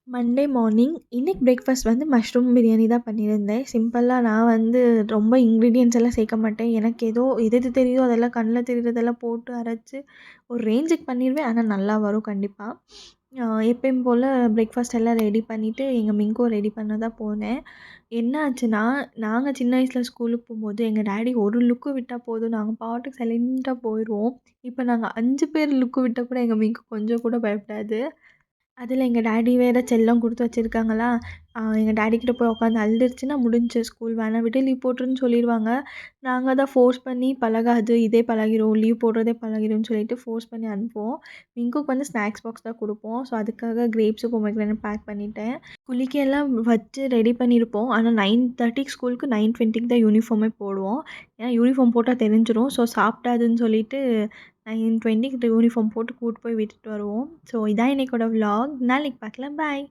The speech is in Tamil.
மண்டே மார்னிங் இன்னைக்கு பிரேக்ஃபாஸ்ட் வந்து மஷ்ரூம் பிரியாணி தான் பண்ணியிருந்தேன். சிம்பிளா நான் வந்து ரொம்ப இன்கிரீடியன்ட்ஸ் எல்லாம் சேர்க்க மாட்டேன். எனக்கு ஏதோ எது எது தெரியுதோ அதெல்லாம் கண்ல தெரியிறதெல்லாம் போட்டு அரைச்சு ஒரு ரேஞ்சுக்கு பண்ணிருவேன். ஆனா நல்லா வரும் கண்டிப்பா. எப்பயும் போல பிரேக்ஃபாஸ்ட் எல்லாம் ரெடி பண்ணிட்டு, எங்க மிங்கும் ரெடி பண்ண தான் போனேன். என்ன ஆச்சுன்னா, நாங்க சின்ன வயசுல ஸ்கூலுக்கு போம்போது எங்க டாடி ஒரு லுக்கு விட்டா போதும், நாங்க பாட்டுக்கு சைலன்ட்டா போயிருவோம். இப்ப நாங்க 5 பேர் லுக்கு விட்டா கூட எங்க மிங்க்கு கொஞ்சம் கூட பயப்படாது. அதில எங்க டாடி வேற செல்லம் குடுத்து வச்சிருக்காங்களா, எங்க டாடி கிட்ட போய் உட்காந்து அழுதுருச்சுன்னா முடிஞ்சுச்சு. ஸ்கூல் வேணா விடு லீவ் போட்டுருன்னு சொல்லிருவாங்க. நாங்க தான் ஃபோர்ஸ் பண்ணி பழகாது, இதே பழகிரும், லீவ் போடுறதே பழகிரும்னு சொல்லிட்டு ஃபோர்ஸ் பண்ணி அனுப்புவோம். மிங்குக்கு வந்து ஸ்நாக்ஸ் பாக்ஸ் தான் குடுப்போம். ஸோ அதுக்காக கிரேப்ஸு, பொமோகிரானேட் பேக் பண்ணிட்டேன். குளிக்க எல்லாம் வச்சு ரெடி பண்ணியிருப்போம். ஆனா 9:30க்கு ஸ்கூலுக்கு 9:20க்கு தான் யூனிஃபார்மே போடுவோம். ஏன்னா யூனிஃபார்ம் போட்டா தெரிஞ்சிரும். ஸோ சாப்பிடாதுன்னு சொல்லிட்டு 9:20க்கு யூனிஃபார்ம் போட்டு கூட்டு போய் விட்டுட்டு வருவோம். ஸோ இதான் இன்னைக்கோட விளாக். நாளைக்கு பார்க்கலாம். பாய்.